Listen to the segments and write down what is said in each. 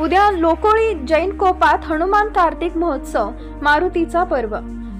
उद्या लोकोळी जैन कोपात हनुमान कार्तिक महोत्सव मारुतीचा पर्व।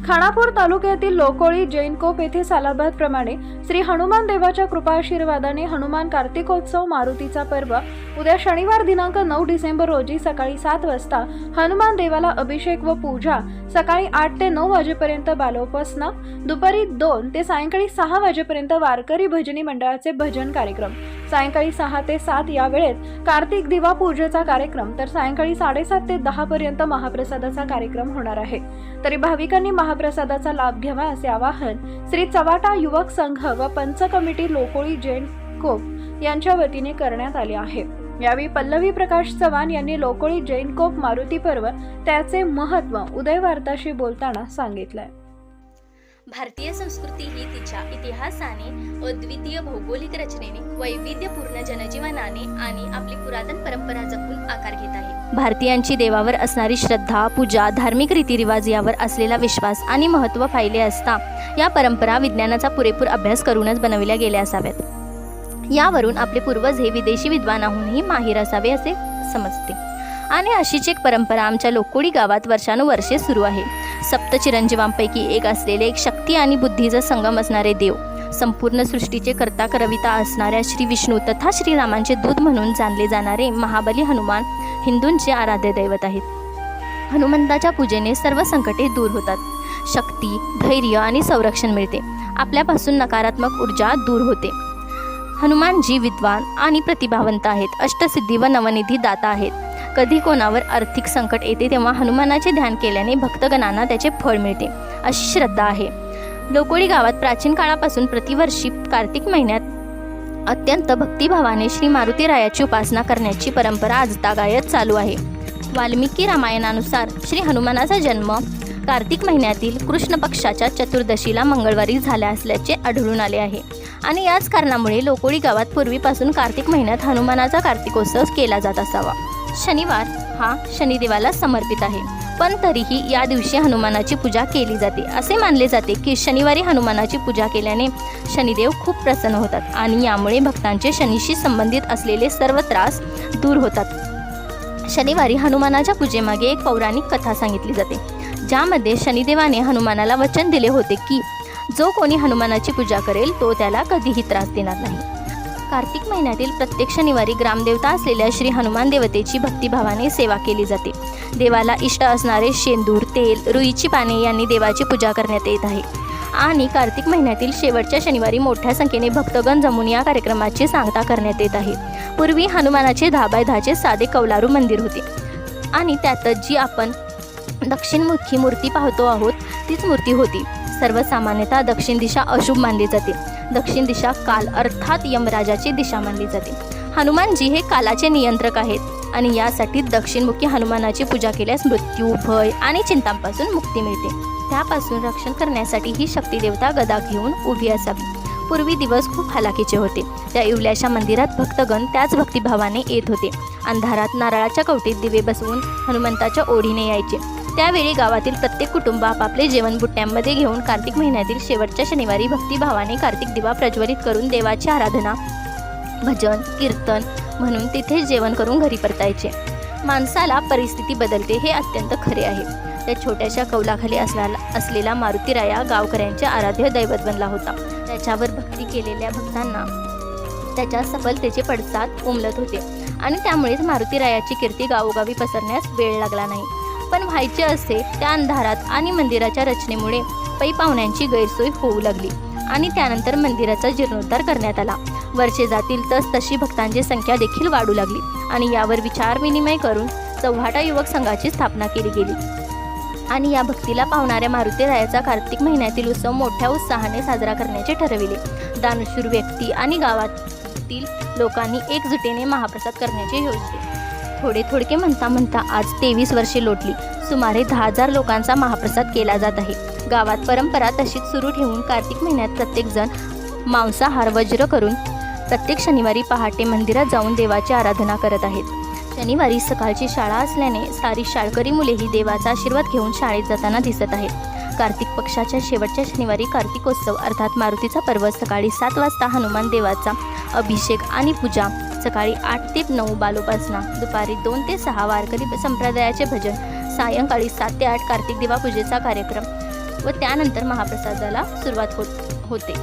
खानापूर तालुक्यातील लोकोळी जैन कोप येथे सालाबादप्रमाणे श्री हनुमान देवाच्या कृपाआशीर्वादाने हनुमान कार्तिकोत्सव मारुतीचा पर्व उद्या शनिवार दिनांक 9 डिसेंबर रोजी सकाळी 7 वाजता हनुमान देवाला अभिषेक व पूजा, सकाळी 8 ते 9 वाजेपर्यंत बालोपासना, दुपारी 2 ते सायंकाळी 6 वाजेपर्यंत वारकरी भजनी मंडळाचे भजन कार्यक्रम, सायंकाळी 6 ते 7 या वेळेत कार्तिक दिवा पूजेचा कार्यक्रम, तर सायंकाळी 7:30 ते 10 पर्यंत महाप्रसादाचा कार्यक्रम होणार आहे। तरी भाविकांनी महाप्रसादाचा लाभ घ्यावा असे आवाहन श्री चव्हाटा युवक संघ व पंच कमिटी लोकोळी जैन कोप यांच्या वतीने करण्यात आले आहे। यावेळी पल्लवी प्रकाश चव्हाण यांनी लोकोळी जैन कोप मारुती पर्व त्याचे महत्त्व उदय वार्ताशी बोलताना सांगितलंय। भारतीय संस्कृती ही तिच्या इतिहासाने, अद्वितीय भौगोलिक रचनेने, वैविध्यपूर्ण जनजीवनाने आणि आपली पुरातन परंपरा जपून आकार घेत आहे। भारतीयांची देवावर असणारी श्रद्धा, पूजा, धार्मिक रीतिरिवाज यावर असलेला विश्वास आणि महत्त्व पाहिले असता या परंपरा विज्ञानाचा पुरेपूर अभ्यास करूनच बनविल्या गेल्या असाव्यात। यावरून आपले पूर्वज हे विदेशी विद्वानाहूनही माहीर असावे असे समजते आणि अशीच एक परंपरा आमच्या लोकोळी गावात वर्षानुवर्षे सुरू आहे। सप्त चिरंजीवांपैकी एक असलेले, एक शक्ती आणि बुद्धीचा संगम असणारे देव, संपूर्ण सृष्टीचे कर्ता करविता असणाऱ्या श्री विष्णू तथा श्रीरामांचे दूत म्हणून जाणले जाणारे महाबली हनुमान हिंदूंचे आराध्य दैवत आहेत। हनुमंताच्या पूजेने सर्व संकटे दूर होतात, शक्ती, धैर्य आणि संरक्षण मिळते, आपल्यापासून नकारात्मक ऊर्जा दूर होते। हनुमानजी विद्वान आणि प्रतिभावंत आहेत, अष्टसिद्धी व नवनिधी दाता आहेत। कधी कोणावर आर्थिक संकट येते तेव्हा हनुमानाचे ध्यान केल्याने भक्तगणांना त्याचे फळ मिळते अशी श्रद्धा आहे। लोकोळी गावात प्राचीन काळापासून प्रतिवर्षी कार्तिक महिन्यात अत्यंत भक्तिभावाने श्री मारुतीरायाची उपासना करण्याची परंपरा आजतागायत चालू आहे। वाल्मिकी रामायणानुसार श्री हनुमानाचा जन्म कार्तिक महिन्यातील कृष्ण पक्षाच्या चतुर्दशीला मंगळवारी झाला असल्याचे आढळून आले आहे आणि याच कारणामुळे लोकोळी गावात पूर्वीपासून कार्तिक महिन्यात हनुमानाचा कार्तिकोत्सव केला जात असावा। शनिवार हा शनिदेवाला समर्पित आहे, पण तरीही या दिवशी हनुमानाची पूजा केली जाते। असे मानले जाते की शनिवारी हनुमानाची पूजा केल्याने शनिदेव खूप प्रसन्न होतात आणि यामुळे भक्तांचे शनीशी संबंधित असलेले सर्व त्रास दूर होतात। शनिवारी हनुमानाच्या पूजेमागे एक पौराणिक कथा सांगितली जाते, ज्यामध्ये शनिदेवाने हनुमानाला वचन दिले होते की जो कोणी हनुमानाची पूजा करेल तो त्याला कधीही त्रास देणार नाही। कार्तिक महिन्यातील प्रत्येक शनिवारी ग्रामदेवता असलेल्या श्री हनुमान देवतेची भक्तिभावाने सेवा केली जाते। देवाला इष्ट असणारे शेंदूर, तेल, रुईची पाने यांनी देवाची पूजा करण्यात येत आहे आणि कार्तिक महिन्यातील शेवटच्या शनिवारी मोठ्या संख्येने भक्तगण जमून या कार्यक्रमाची सांगता करण्यात येत आहे। पूर्वी हनुमानाचे 10x10 साधे कौलारू मंदिर होते आणि त्यातच जी आपण दक्षिणमुखी मूर्ती पाहतो आहोत तीच मूर्ती होती। सर्वसामान्यतः दक्षिण दिशा अशुभ मानली जाते, दक्षिण दिशा काल अर्थात यमराजाची दिशा मानली जाते। हनुमानजी हे कालाचे नियंत्रक आहेत आणि यासाठी दक्षिणमुखी हनुमानाची पूजा केल्यास मृत्यू, भय आणि चिंतांपासून मुक्ती मिळते। त्यापासून रक्षण करण्यासाठी ही शक्ती देवता गदा घेऊन उभी असावी। पूर्वी दिवस खूप हालाकीचे होते, त्या इवल्याशा मंदिरात भक्तगण त्याच भक्तिभावाने येत होते। अंधारात नारळाच्या कवटीत दिवे बसवून हनुमंताच्या ओढीने यायचे। त्यावेळी गावातील प्रत्येक कुटुंब आपापले जेवण बुट्ट्यांमध्ये घेऊन कार्तिक महिन्यातील शेवटच्या शनिवारी भक्तिभावाने कार्तिक दिवा प्रज्वलित करून देवाची आराधना, भजन, कीर्तन म्हणून तिथे जेवण करून घरी परतायचे। माणसाला परिस्थिती बदलते हे अत्यंत खरे आहे। त्या छोट्याशा कौलाखाली असलेला मारुतीराया गावकऱ्यांचे आराध्य दैवत बनला होता। त्याच्यावर भक्ती केलेल्या भक्तांना त्याच्या सफलतेचे पडसाद उमलत होते आणि त्यामुळेच मारुतीरायाची कीर्ती गावोगावी पसरण्यास वेळ लागला नाही। पण व्हायचे असे त्या अंधारात आणि मंदिराच्या रचनेमुळे पै पाहुण्यांची गैरसोय होऊ लागली आणि त्यानंतर मंदिराचा जीर्णोद्धार करण्यात आला। वर्षे जातील तशी भक्तांची संख्या देखील वाढू लागली आणि यावर विचारविनिमय करून चव्हाटा युवक संघाची स्थापना केली गेली आणि या भक्तीला पावणाऱ्या मारुतीरायाचा कार्तिक महिन्यातील उत्सव मोठ्या उत्साहाने साजरा करण्याचे ठरविले। दानशूर व्यक्ती आणि गावातील लोकांनी एकजुटीने महाप्रसाद करण्याचे योजले। थोडके म्हणता म्हणता आज 23 वर्षे लोटली। सुमारे 10,000 लोकांचा महाप्रसाद केला जात आहे। गावात परंपरा तशीच सुरू ठेवून कार्तिक महिन्यात प्रत्येकजण मांसाहार वज्र करून प्रत्येक शनिवारी पहाटे मंदिरात जाऊन देवाची आराधना करत आहेत। शनिवारी सकाळची शाळा असल्याने सारी शाळकरी मुलेही देवाचा आशीर्वाद घेऊन शाळेत जाताना दिसत आहेत। कार्तिक पक्षाच्या शेवटच्या शनिवारी कार्तिकोत्सव अर्थात मारुतीचा पर्व सकाळी 7 वाजता हनुमान देवाचा अभिषेक आणि पूजा, सकाळी 8 ते 9 बालोपासना, दुपारी 2 ते 6 वारकरी संप्रदायाचे भजन, सायंकाळी 7 ते 8 कार्तिक दिवा पूजेचा कार्यक्रम व त्यानंतर महाप्रसादाला सुरुवात होते.